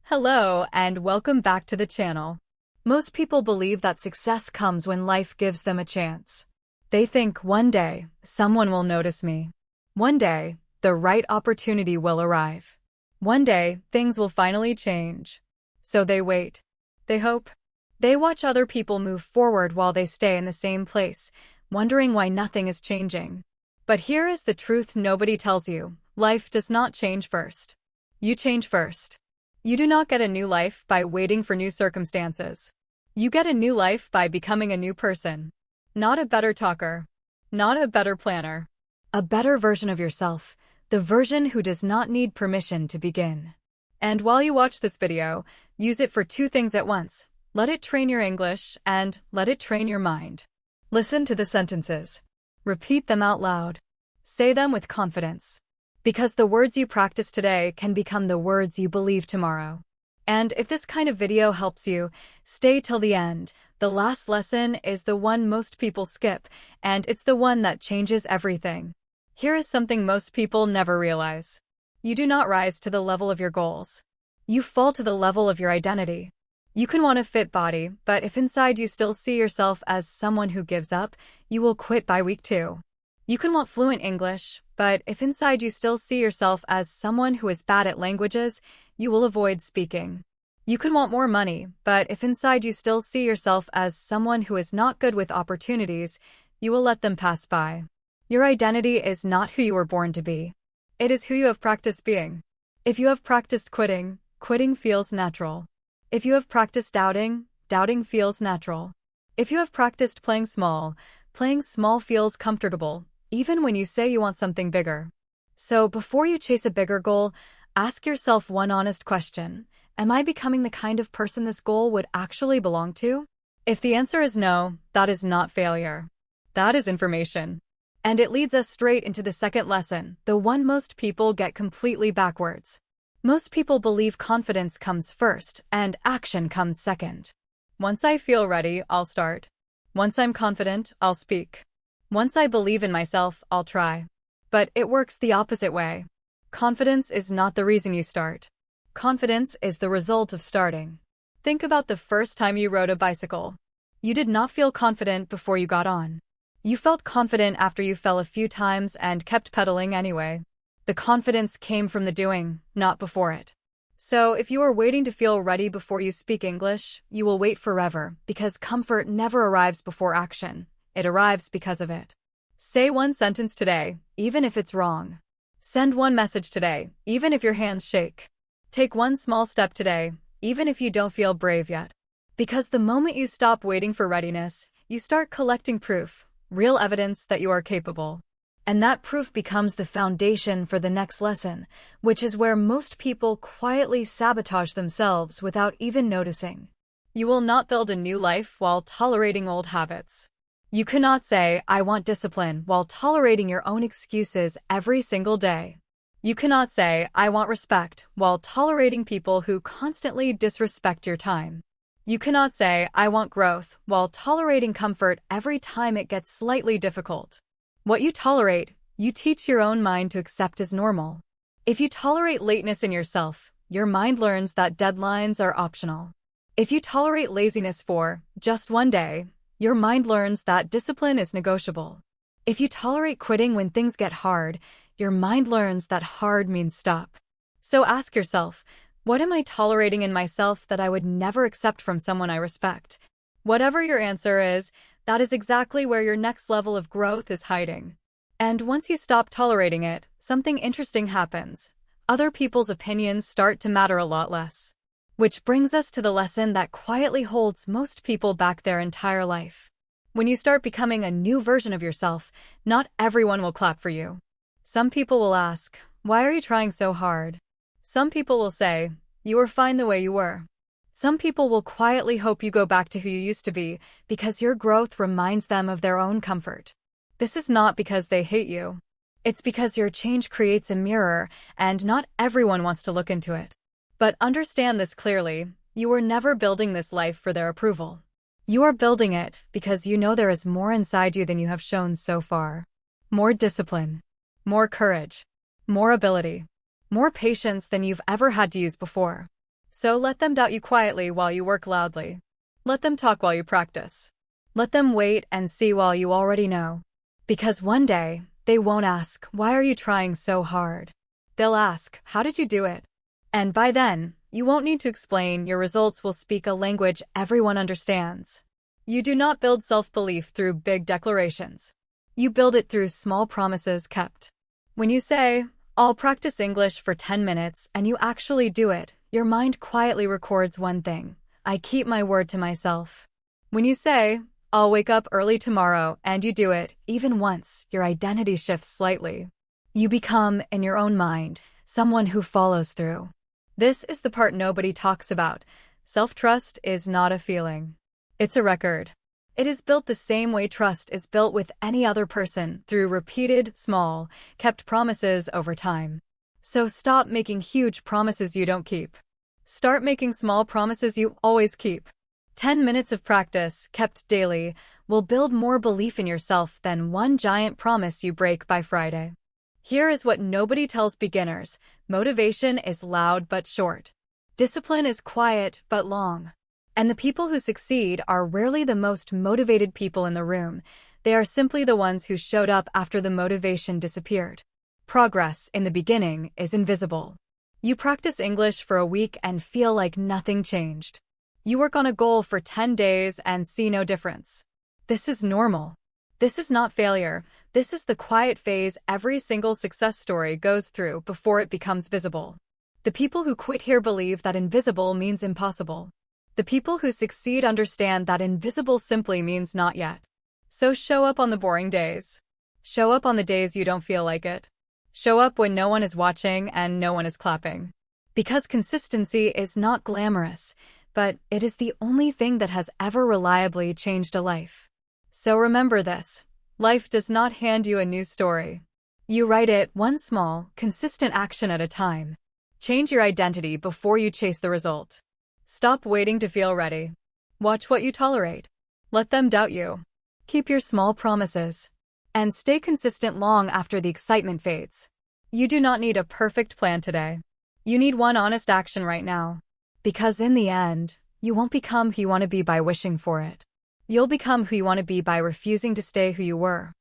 Hello, and welcome back to the channel. Most people believe that success comes when life gives them a chance. They think one day, someone will notice me. One day, the right opportunity will arrive. One day, things will finally change. So they wait. They hope. They watch other people move forward while they stay in the same place, wondering why nothing is changing. But here is the truth nobody tells you. Life does not change first. You change first. You do not get a new life by waiting for new circumstances. You get a new life by becoming a new person. Not a better talker. Not a better planner. A better version of yourself, the version who does not need permission to begin. And while you watch this video, use it for two things at once. Let it train your English and let it train your mind. Listen to the sentences. Repeat them out loud. Say them with confidence. Because the words you practice today can become the words you believe tomorrow. And if this kind of video helps you, stay till the end. The last lesson is the one most people skip, and it's the one that changes everything. Here is something most people never realize. You do not rise to the level of your goals. You fall to the level of your identity. You can want a fit body, but if inside you still see yourself as someone who gives up, you will quit by week 2. You can want fluent English, but if inside you still see yourself as someone who is bad at languages, you will avoid speaking. You can want more money, but if inside you still see yourself as someone who is not good with opportunities, you will let them pass by. Your identity is not who you were born to be. It is who you have practiced being. If you have practiced quitting, quitting feels natural. If you have practiced doubting, doubting feels natural. If you have practiced playing small feels comfortable, even when you say you want something bigger. So before you chase a bigger goal, ask yourself one honest question. Am I becoming the kind of person this goal would actually belong to? If the answer is no, that is not failure. That is information. And it leads us straight into the second lesson, the one most people get completely backwards. Most people believe confidence comes first and action comes second. Once I feel ready, I'll start. Once I'm confident, I'll speak. Once I believe in myself, I'll try. But it works the opposite way. Confidence is not the reason you start. Confidence is the result of starting. Think about the first time you rode a bicycle. You did not feel confident before you got on. You felt confident after you fell a few times and kept pedaling anyway. The confidence came from the doing, not before it. So if you are waiting to feel ready before you speak English, you will wait forever, because comfort never arrives before action. It arrives because of it. Say one sentence today, even if it's wrong. Send one message today, even if your hands shake. Take one small step today, even if you don't feel brave yet. Because the moment you stop waiting for readiness, you start collecting proof, real evidence that you are capable. And that proof becomes the foundation for the next lesson, which is where most people quietly sabotage themselves without even noticing. You will not build a new life while tolerating old habits. You cannot say, I want discipline, while tolerating your own excuses every single day. You cannot say, I want respect, while tolerating people who constantly disrespect your time. You cannot say, I want growth, while tolerating comfort every time it gets slightly difficult. What you tolerate, you teach your own mind to accept as normal. If you tolerate lateness in yourself, your mind learns that deadlines are optional. If you tolerate laziness for just one day, your mind learns that discipline is negotiable. If you tolerate quitting when things get hard, your mind learns that hard means stop. So ask yourself, what am I tolerating in myself that I would never accept from someone I respect? Whatever your answer is, that is exactly where your next level of growth is hiding. And once you stop tolerating it, something interesting happens. Other people's opinions start to matter a lot less. Which brings us to the lesson that quietly holds most people back their entire life. When you start becoming a new version of yourself, not everyone will clap for you. Some people will ask, why are you trying so hard? Some people will say, you were fine the way you were. Some people will quietly hope you go back to who you used to be, because your growth reminds them of their own comfort. This is not because they hate you. It's because your change creates a mirror, and not everyone wants to look into it. But understand this clearly, you are never building this life for their approval. You are building it because you know there is more inside you than you have shown so far. More discipline, more courage, more ability, more patience than you've ever had to use before. So let them doubt you quietly while you work loudly. Let them talk while you practice. Let them wait and see while you already know. Because one day, they won't ask, "Why are you trying so hard?" They'll ask, "How did you do it?" And by then, you won't need to explain, your results will speak a language everyone understands. You do not build self-belief through big declarations. You build it through small promises kept. When you say, "I'll practice English for 10 minutes," and you actually do it, your mind quietly records one thing: I keep my word to myself. When you say, "I'll wake up early tomorrow," and you do it, even once, your identity shifts slightly. You become, in your own mind, someone who follows through. This is the part nobody talks about. Self-trust is not a feeling. It's a record. It is built the same way trust is built with any other person, through repeated, small, kept promises over time. So stop making huge promises you don't keep. Start making small promises you always keep. 10 minutes of practice, kept daily, will build more belief in yourself than one giant promise you break by Friday. Here is what nobody tells beginners: motivation is loud but short. Discipline is quiet but long. And the people who succeed are rarely the most motivated people in the room. They are simply the ones who showed up after the motivation disappeared. Progress, in the beginning, is invisible. You practice English for a week and feel like nothing changed. You work on a goal for 10 days and see no difference. This is normal. This is not failure. This is the quiet phase every single success story goes through before it becomes visible. The people who quit here believe that invisible means impossible. The people who succeed understand that invisible simply means not yet. So show up on the boring days. Show up on the days you don't feel like it. Show up when no one is watching and no one is clapping. Because consistency is not glamorous, but it is the only thing that has ever reliably changed a life. So remember this: life does not hand you a new story. You write it, one small, consistent action at a time. Change your identity before you chase the result. Stop waiting to feel ready. Watch what you tolerate. Let them doubt you. Keep your small promises. And stay consistent long after the excitement fades. You do not need a perfect plan today. You need one honest action right now. Because in the end, you won't become who you want to be by wishing for it. You'll become who you want to be by refusing to stay who you were.